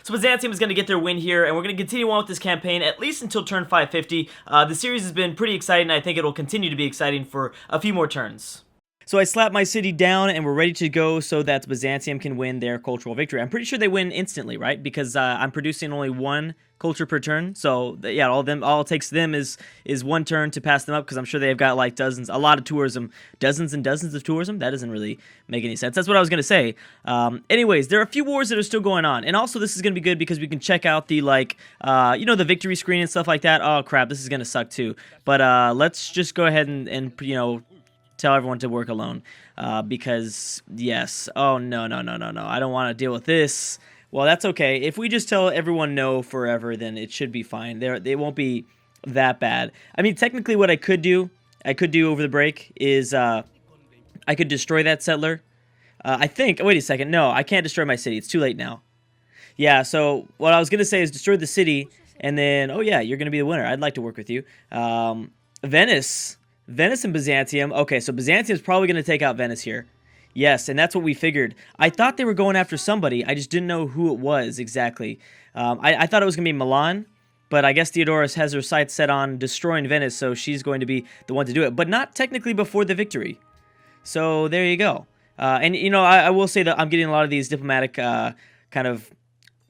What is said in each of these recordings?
So Byzantium is going to get their win here, and we're going to continue on with this campaign at least until turn 550. The series has been pretty exciting, and I think it'll continue to be exciting for a few more turns. So I slapped my city down, and we're ready to go so that Byzantium can win their cultural victory. I'm pretty sure they win instantly, right? Because I'm producing only one culture per turn. So yeah, all it takes them is one turn to pass them up, because I'm sure they've got like a lot of tourism, dozens and dozens of tourism. That doesn't really make any sense. That's what I was gonna say. Anyways, there are a few wars that are still going on, and also this is gonna be good because we can check out the the victory screen and stuff like that. Oh crap, this is gonna suck too. But let's just go ahead and tell everyone to work alone, because yes. Oh no, no, no, no, no, I don't want to deal with this. Well, that's okay. If we just tell everyone no forever, then it should be fine. They won't be that bad. I mean, technically what I could do over the break is I could destroy that settler. I think, wait a second, no, I can't destroy my city. It's too late now. Yeah, so what I was going to say is destroy the city, and then, oh yeah, you're going to be the winner. I'd like to work with you. Venice. Venice and Byzantium. Okay, so Byzantium's probably going to take out Venice here. Yes, and that's what we figured. I thought they were going after somebody. I just didn't know who it was exactly. I thought it was going to be Milan, but I guess Theodorus has her sights set on destroying Venice, so she's going to be the one to do it. But not technically before the victory. So there you go. And, I will say that I'm getting a lot of these diplomatic kind of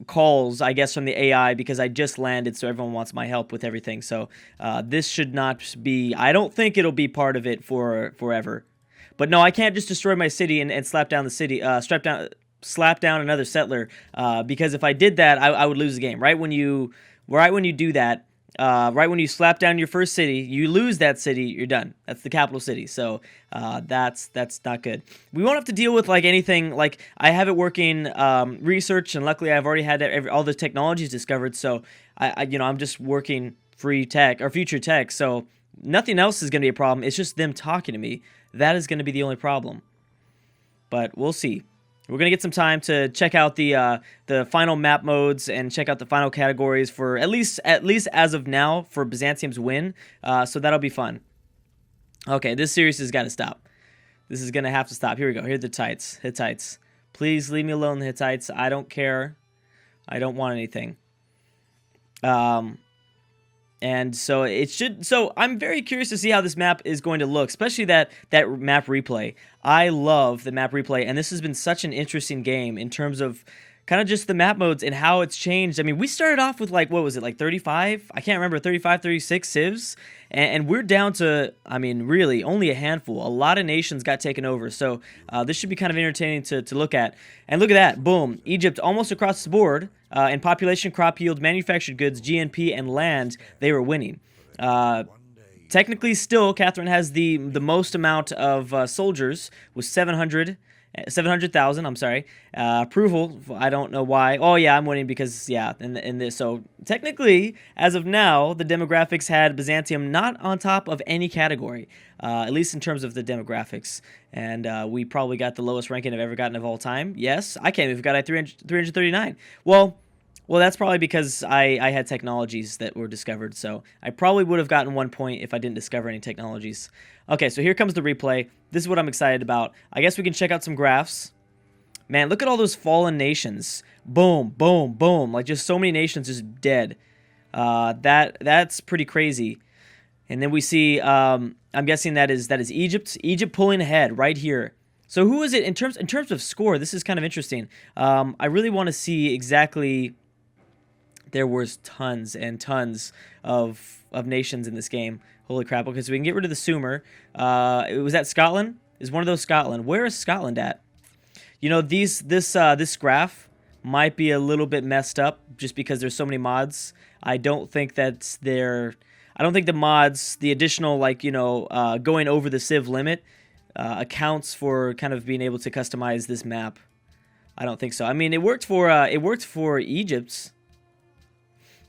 calls, I guess, from the AI, because I just landed, so everyone wants my help with everything. So this should not be, I don't think it'll be part of it for forever. But no, I can't just destroy my city and slap down the city, slap down another settler, because if I did that, I would lose the game. Right when you do that, right when you slap down your first city, you lose that city, you're done. That's the capital city. So that's not good. We won't have to deal with like anything. Like I have it working research, and luckily I've already had all the technologies discovered. So I'm just working free tech or future tech. So nothing else is going to be a problem. It's just them talking to me. That is going to be the only problem. But we'll see. We're going to get some time to check out the final map modes and check out the final categories for at least as of now for Byzantium's win. So that'll be fun. Okay, this series has got to stop. This is going to have to stop. Here we go. Here are the Hittites. Please leave me alone, Hittites. I don't care. I don't want anything. And so it should. So I'm very curious to see how this map is going to look, especially that map replay. I love the map replay, and this has been such an interesting game in terms of kind of just the map modes and how it's changed. I mean, we started off with like, what was it, like 35? I can't remember, 35, 36 civs, and we're down to, I mean, really only a handful. A lot of nations got taken over, so this should be kind of entertaining to look at. And look at that, boom, Egypt almost across the board. In population, crop yield, manufactured goods, GNP, and land, they were winning. Technically, still, Catherine has the most amount of soldiers with 700,000. I'm sorry. Approval. I don't know why. Oh yeah, I'm winning because yeah. In this, so technically, as of now, the demographics had Byzantium not on top of any category, at least in terms of the demographics. And we probably got the lowest ranking I've ever gotten of all time. Yes, I can't even got a 339. Well, that's probably because I had technologies that were discovered, so I probably would have gotten 1 point if I didn't discover any technologies. Okay, so here comes the replay. This is what I'm excited about. I guess we can check out some graphs. Man, look at all those fallen nations. Boom, boom, boom. Like, just so many nations just dead. That's pretty crazy. And then we see, I'm guessing that is Egypt. Egypt pulling ahead right here. So who is it in terms of score? This is kind of interesting. I really want to see exactly. There was tons and tons of nations in this game. Holy crap. Okay, so we can get rid of the Sumer. Was that Scotland? Is one of those Scotland? Where is Scotland at? You know, this graph might be a little bit messed up just because there's so many mods. I don't think the mods, the additional, like, going over the civ limit accounts for kind of being able to customize this map. I don't think so. I mean, it worked for Egypt's.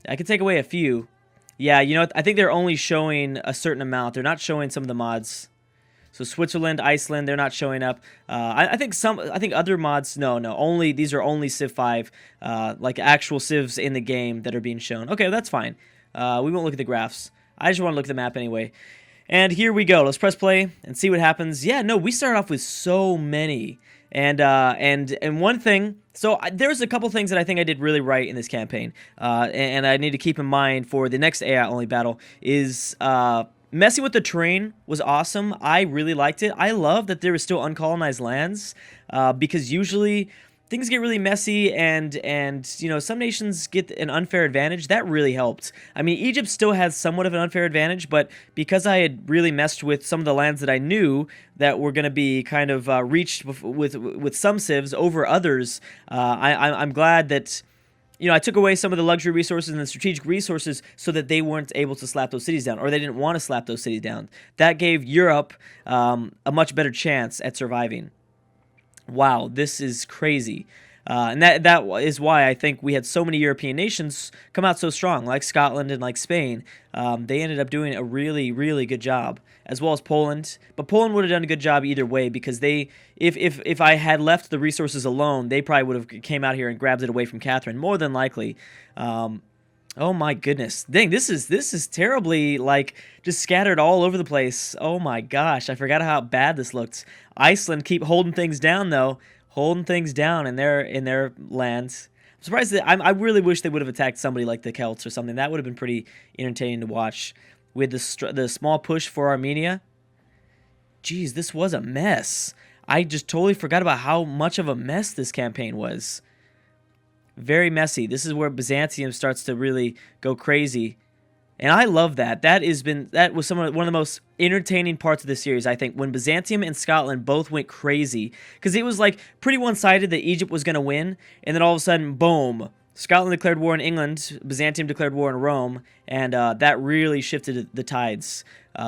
I could take away a few. Yeah, I think they're only showing a certain amount. They're not showing some of the mods. So Switzerland, Iceland, they're not showing up. I think other mods, no. These are only Civ 5, like actual civs in the game that are being shown. Okay, that's fine. We won't look at the graphs. I just want to look at the map anyway. And here we go. Let's press play and see what happens. Yeah, no, we started off with so many. And one thing, so there's a couple things that I think I did really right in this campaign, and I need to keep in mind for the next AI only battle is messing with the terrain was awesome. I really liked it. I love that there was still uncolonized lands, because usually things get really messy, and you know, some nations get an unfair advantage. That really helped. I mean, Egypt still has somewhat of an unfair advantage, but because I had really messed with some of the lands that I knew that were going to be kind of reached with some civs over others, I'm glad that, you know, I took away some of the luxury resources and the strategic resources so that they weren't able to slap those cities down, or they didn't want to slap those cities down. That gave Europe a much better chance at surviving. Wow, this is crazy. And that is why I think we had so many European nations come out so strong, like Scotland and like Spain. They ended up doing a really, really good job, as well as Poland. But Poland would have done a good job either way, because if I had left the resources alone, they probably would have came out here and grabbed it away from Catherine, more than likely. Oh my goodness. Dang, this is terribly, like, just scattered all over the place. Oh my gosh, I forgot how bad this looked. Iceland keep holding things down, though. Holding things down in their lands. I'm surprised that I really wish they would have attacked somebody like the Celts or something. That would have been pretty entertaining to watch. With the small push for Armenia. Jeez, this was a mess. I just totally forgot about how much of a mess this campaign was. Very messy. This is where Byzantium starts to really go crazy. And I love that. That was one of the most entertaining parts of the series, I think, when Byzantium and Scotland both went crazy. Because it was like pretty one-sided that Egypt was going to win, and then all of a sudden, boom, Scotland declared war on England, Byzantium declared war on Rome, and that really shifted the tides.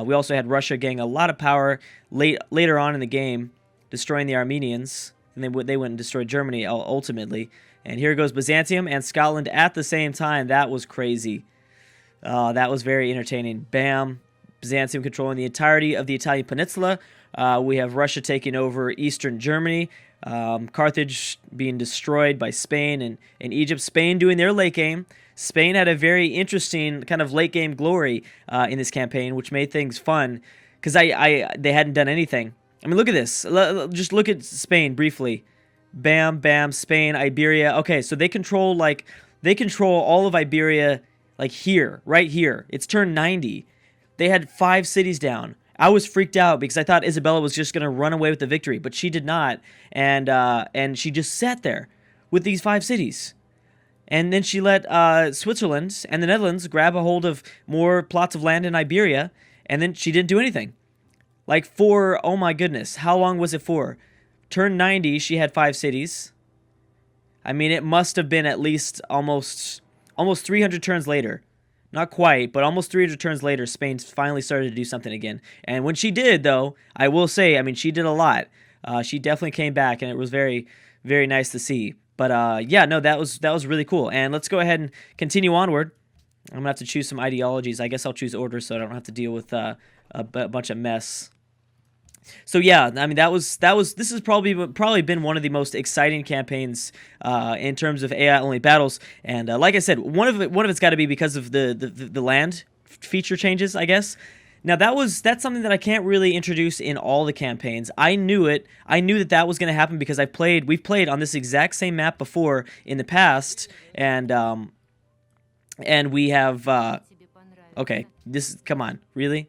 We also had Russia getting a lot of power later on in the game, destroying the Armenians, and they went and destroyed Germany ultimately. And here goes Byzantium and Scotland at the same time. That was crazy. That was very entertaining. Bam. Byzantium controlling the entirety of the Italian peninsula. We have Russia taking over eastern Germany. Carthage being destroyed by Spain and Egypt. Spain doing their late game. Spain had a very interesting kind of late game glory in this campaign, which made things fun because they hadn't done anything. I mean, look at this. Just look at Spain briefly. Bam, bam, Spain, Iberia. Okay, so they control all of Iberia, like here, right here. It's turn 90. They had 5 cities down. I was freaked out because I thought Isabella was just gonna run away with the victory, but she did not, and she just sat there with these 5 cities. And then she let Switzerland and the Netherlands grab a hold of more plots of land in Iberia, and then she didn't do anything. Like oh my goodness, how long was it for? Turn 90, she had 5 cities. I mean, it must have been at least almost 300 turns later. Not quite, but almost 300 turns later, Spain finally started to do something again. And when she did, though, I will say, I mean, she did a lot. She definitely came back, and it was very, very nice to see. But yeah, no, that was really cool. And let's go ahead and continue onward. I'm gonna have to choose some ideologies. I guess I'll choose order so I don't have to deal with a bunch of mess. So yeah, I mean this has probably been one of the most exciting campaigns in terms of AI only battles, and like I said, one of it's got to be because of the land feature changes, I guess. Now that's something that I can't really introduce in all the campaigns. I knew it. I knew that was going to happen because we've played on this exact same map before in the past, and we have okay, come on, really?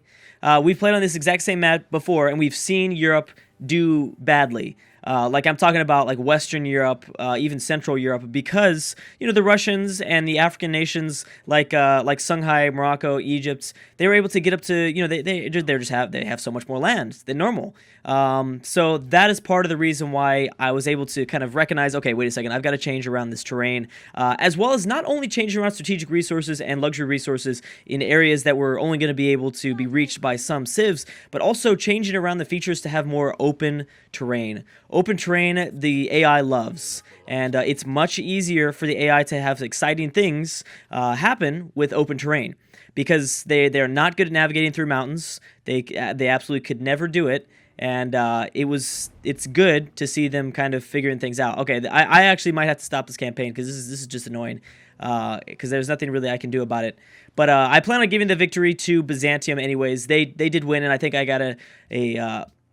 We've played on this exact same map before, and we've seen Europe do badly. Like I'm talking about like Western Europe, even Central Europe, because you know the Russians and the African nations like Songhai, Morocco, Egypt, they were able to get up to, you know, they have so much more land than normal. So that is part of the reason why I was able to kind of recognize, okay, wait a second, I've got to change around this terrain, as well as not only changing around strategic resources and luxury resources in areas that were only going to be able to be reached by some civs, but also changing around the features to have more open terrain. Open terrain, the AI loves, and it's much easier for the AI to have exciting things happen with open terrain because they're not good at navigating through mountains. They absolutely could never do it. And it's good to see them kind of figuring things out. Okay, I actually might have to stop this campaign because this is just annoying. Because there's nothing really I can do about it. But I plan on giving the victory to Byzantium anyways. They did win, and I think I got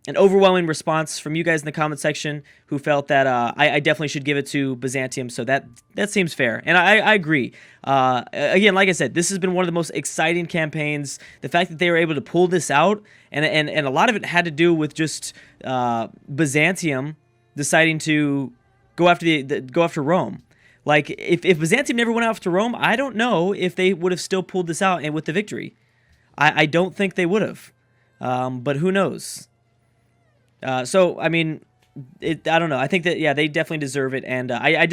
an overwhelming response from you guys in the comment section who felt that I definitely should give it to Byzantium. So that seems fair, and I agree. Again, like I said, this has been one of the most exciting campaigns. The fact that they were able to pull this out, and a lot of it had to do with just Byzantium deciding to go after Rome. Like if Byzantium never went after Rome, I don't know if they would have still pulled this out and with the victory. I don't think they would have, but who knows? So, I mean, I don't know. I think that, yeah, they definitely deserve it. And I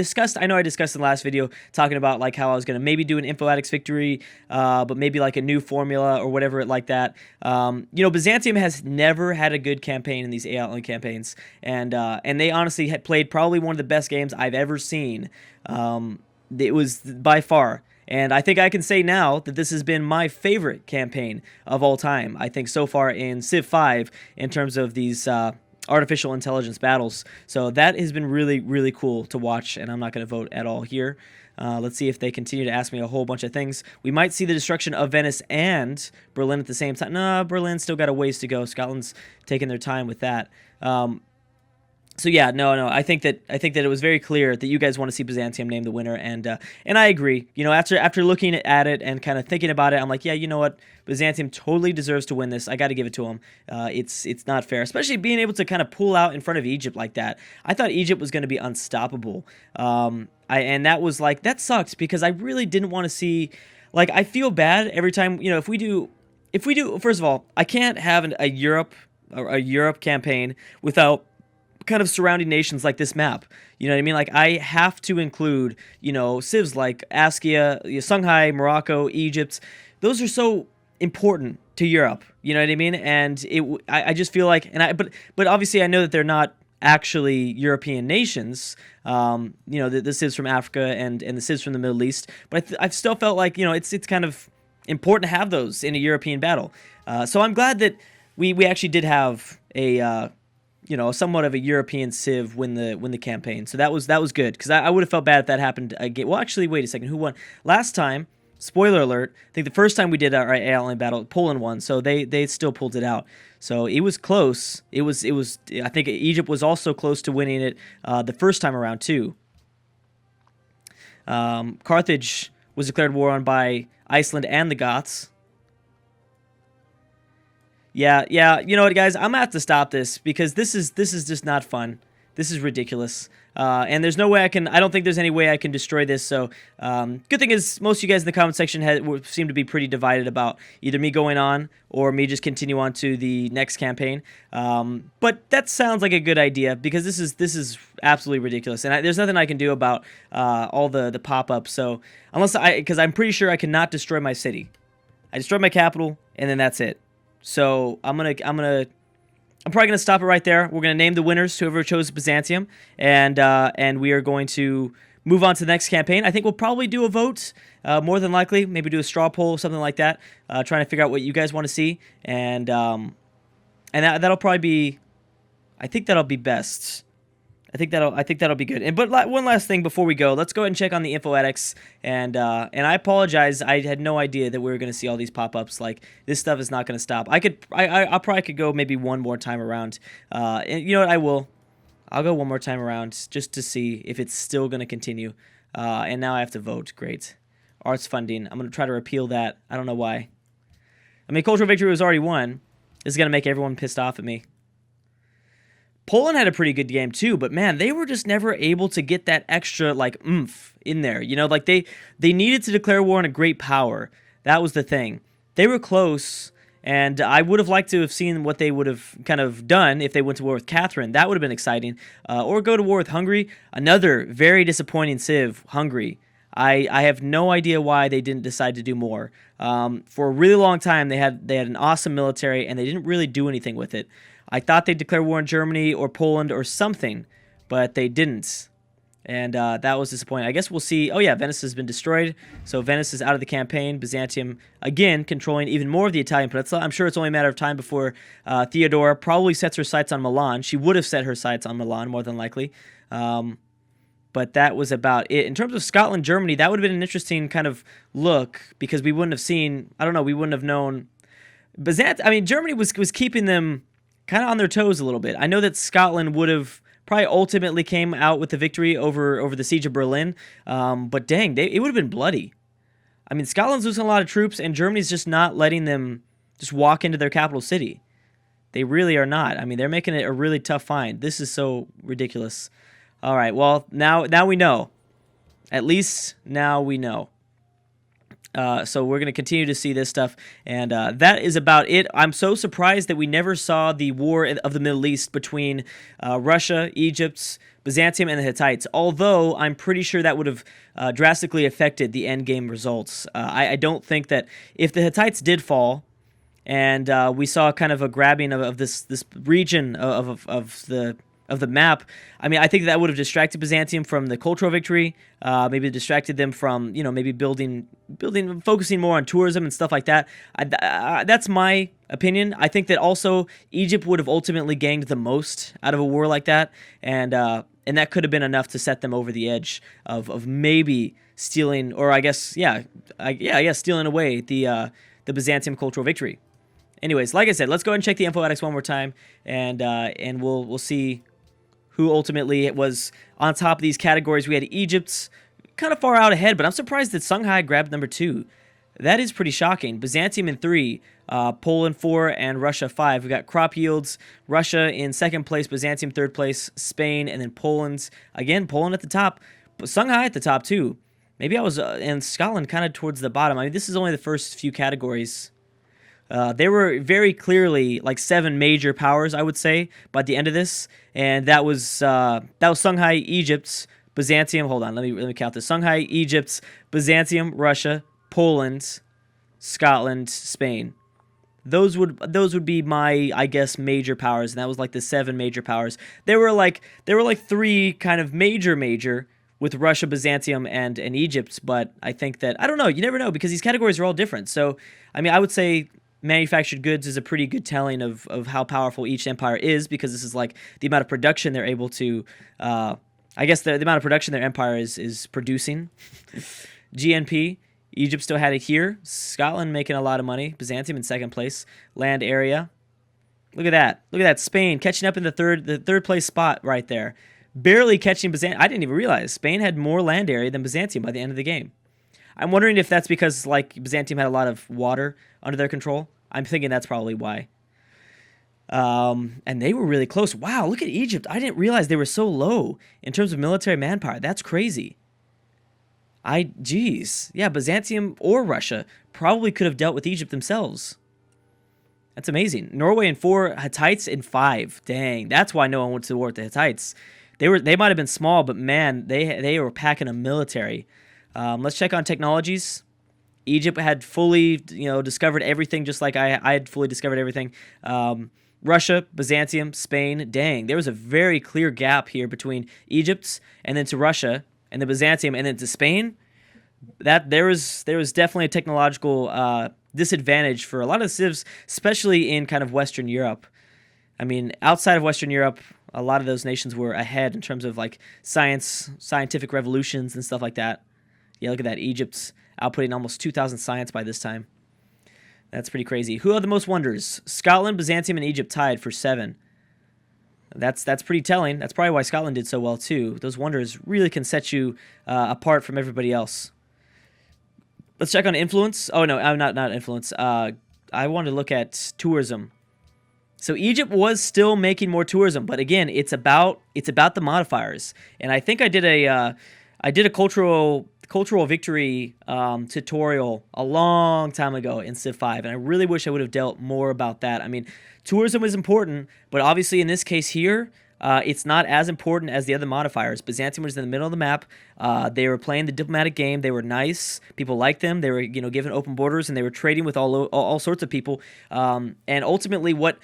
know I discussed in the last video talking about like how I was going to maybe do an Info Addicts victory, but maybe like a new formula or whatever like that. Byzantium has never had a good campaign in these AI campaigns. And they honestly had played probably one of the best games I've ever seen. It was by far. And I think I can say now that this has been my favorite campaign of all time. I think so far in Civ 5 in terms of these artificial intelligence battles. So that has been really, really cool to watch, and I'm not going to vote at all here. Let's see if they continue to ask me a whole bunch of things. We might see the destruction of Venice and Berlin at the same time. Nah, Berlin's still got a ways to go. Scotland's taking their time with that. So yeah, no. I think that it was very clear that you guys want to see Byzantium named the winner, and I agree. After looking at it and kind of thinking about it, I'm like, yeah, you know what, Byzantium totally deserves to win this. I got to give it to him. It's not fair, especially being able to kind of pull out in front of Egypt like that. I thought Egypt was going to be unstoppable. And that was like that sucked because I really didn't want to see. Like I feel bad every time if we do. First of all, I can't have a Europe campaign without kind of surrounding nations like this map. You know what I mean? Like I have to include, civs like Askia, Songhai, Morocco, Egypt. Those are so important to Europe. You know what I mean? And I just feel like, but obviously I know that they're not actually European nations. The civs from Africa and the civs from the Middle East. But I've still felt like it's kind of important to have those in a European battle. So I'm glad that we actually did have a somewhat of a European civ win the campaign. So that was good because I would have felt bad if that happened again. Well, actually, wait a second. Who won last time? Spoiler alert. I think the first time we did our AI battle, Poland won. So they still pulled it out. So it was close. It was. I think Egypt was also close to winning it the first time around too. Carthage was declared war on by Iceland and the Goths. Yeah. You know what, guys? I'm gonna have to stop this because this is just not fun. This is ridiculous. And there's no way I don't think there's any way I can destroy this. So, good thing is most of you guys in the comment section seem to be pretty divided about either me going on or me just continue on to the next campaign. But that sounds like a good idea because this is absolutely ridiculous, and there's nothing I can do about all the pop-ups. So because I'm pretty sure I cannot destroy my city. I destroy my capital, and then that's it. So I'm probably gonna stop it right there. We're gonna name the winners, whoever chose Byzantium, and we are going to move on to the next campaign. I think we'll probably do a vote, more than likely, maybe do a straw poll, something like that, trying to figure out what you guys want to see, and that'll probably be, I think that'll be best. I think that'll be good. But one last thing before we go, let's go ahead and check on the Info Addicts. And I apologize, I had no idea that we were going to see all these pop-ups. Like this stuff is not going to stop. I probably could go maybe one more time around. And you know what? I'll go one more time around just to see if it's still going to continue. And now I have to vote. Great. Arts funding. I'm going to try to repeal that. I don't know why. I mean, cultural victory was already won. This is going to make everyone pissed off at me. Poland had a pretty good game too, but man, they were just never able to get that extra like oomph in there. Like they needed to declare war on a great power. That was the thing. They were close, and I would have liked to have seen what they would have kind of done if they went to war with Catherine. That would have been exciting. Or go to war with Hungary. Another very disappointing civ, Hungary. I have no idea why they didn't decide to do more. For a really long time, they had an awesome military, and they didn't really do anything with it. I thought they'd declare war on Germany or Poland or something, but they didn't. And that was disappointing. I guess we'll see. Oh, yeah, Venice has been destroyed. So Venice is out of the campaign. Byzantium, again, controlling even more of the Italian peninsula. I'm sure it's only a matter of time before Theodora probably sets her sights on Milan. She would have set her sights on Milan, more than likely. But that was about it. In terms of Scotland, Germany, that would have been an interesting kind of look because we wouldn't have seen, I don't know, we wouldn't have known. Germany was keeping them kind of on their toes a little bit. I know that Scotland would have probably ultimately came out with the victory over the siege of Berlin, but dang, it would have been bloody. I mean, Scotland's losing a lot of troops, and Germany's just not letting them just walk into their capital city. They really are not. I mean, they're making it a really tough find. This is so ridiculous. All right, well, now we know. At least now we know. So we're going to continue to see this stuff, and that is about it. I'm so surprised that we never saw the war of the Middle East between Russia, Egypt, Byzantium, and the Hittites, although I'm pretty sure that would have drastically affected the endgame results. I don't think that if the Hittites did fall, and we saw kind of a grabbing of this region of the map, I mean, I think that would have distracted Byzantium from the cultural victory, maybe distracted them from, maybe focusing more on tourism and stuff like that. That's my opinion. I think that also Egypt would have ultimately gained the most out of a war like that, and that could have been enough to set them over the edge of maybe stealing, or I guess stealing away the Byzantium cultural victory. Anyways, like I said, let's go ahead and check the info index one more time, and we'll see who ultimately was on top of these categories. We had Egypt kind of far out ahead, but I'm surprised that Songhai grabbed number 2. That is pretty shocking. Byzantium in 3, Poland 4, and Russia 5. We got crop yields. Russia in 2nd place, Byzantium 3rd place, Spain, and then Poland. Again, Poland at the top, but Songhai at the top too. Maybe I was in Scotland kind of towards the bottom. I mean, this is only the first few categories. There were very clearly like 7 major powers, I would say, by the end of this, and that was Songhai, Egypt, Byzantium. Hold on, let me count this: Songhai, Egypt, Byzantium, Russia, Poland, Scotland, Spain. Those would be my, I guess, major powers, and that was like the 7 major powers. There were like 3 kind of major with Russia, Byzantium, and Egypt, but I think that, I don't know, you never know, because these categories are all different. So, I mean, I would say manufactured goods is a pretty good telling of how powerful each empire is, because this is like the amount of production they're able to, I guess the amount of production their empire is producing. GNP, Egypt still had it here. Scotland making a lot of money. Byzantium in 2nd place. Land area. Look at that. Look at that. Spain catching up in the third place spot right there. Barely catching Byzantium. I didn't even realize Spain had more land area than Byzantium by the end of the game. I'm wondering if that's because like Byzantium had a lot of water under their control. I'm thinking that's probably why. And they were really close. Wow, look at Egypt. I didn't realize they were so low in terms of military manpower. That's crazy. Geez. Yeah, Byzantium or Russia probably could have dealt with Egypt themselves. That's amazing. Norway in 4, Hittites in 5. Dang, that's why no one went to war with the Hittites. They might have been small, but man, they were packing a military. Let's check on technologies. Egypt had fully, discovered everything, just like I had fully discovered everything. Russia, Byzantium, Spain. Dang, there was a very clear gap here between Egypt and then to Russia, and then Byzantium, and then to Spain. That there was definitely a technological disadvantage for a lot of the civs, especially in kind of Western Europe. I mean, outside of Western Europe, a lot of those nations were ahead in terms of like scientific revolutions and stuff like that. Yeah, look at that. Egypt's outputting almost 2,000 science by this time. That's pretty crazy. Who are the most wonders? Scotland, Byzantium, and Egypt tied for 7. That's pretty telling. That's probably why Scotland did so well too. Those wonders really can set you apart from everybody else. Let's check on influence. Oh no, not influence. I wanted to look at tourism. So Egypt was still making more tourism, but again, it's about the modifiers. And I think I did a cultural victory tutorial a long time ago in Civ 5, and I really wish I would have dealt more about that. I mean, tourism is important, but obviously in this case here, it's not as important as the other modifiers. Byzantium was in the middle of the map. They were playing the diplomatic game. They were nice. People liked them. They were, given open borders, and they were trading with all sorts of people. And ultimately, what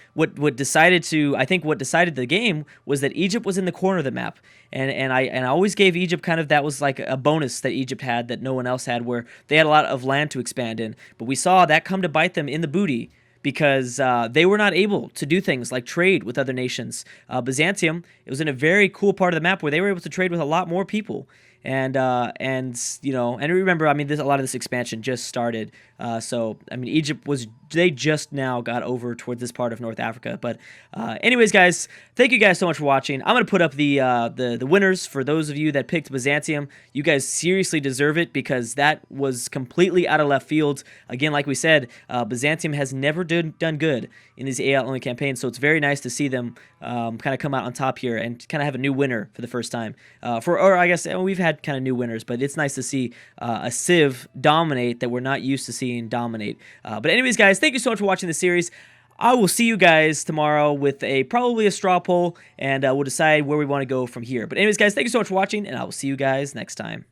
decided the game was that Egypt was in the corner of the map. And I always gave Egypt kind of, that was like a bonus that Egypt had that no one else had, where they had a lot of land to expand in. But we saw that come to bite them in the booty, because they were not able to do things like trade with other nations. Byzantium, it was in a very cool part of the map where they were able to trade with a lot more people. and you know, and remember, I mean, a lot of this expansion just started. So I mean, they just now got over towards this part of North Africa. But anyways, guys, thank you guys so much for watching. I'm gonna put up the winners for those of you that picked Byzantium. You guys seriously deserve it because that was completely out of left field. Again, like we said, Byzantium has never done good in these AI only campaigns, so it's very nice to see them kind of come out on top here and kind of have a new winner for the first time. Or I guess we've had kind of new winners, but it's nice to see a Civ dominate that we're not used to seeing dominate. But anyways, guys, thank you so much for watching the series. I will see you guys tomorrow with probably a straw poll, and we'll decide where we want to go from here. But anyways, guys, thank you so much for watching, and I will see you guys next time.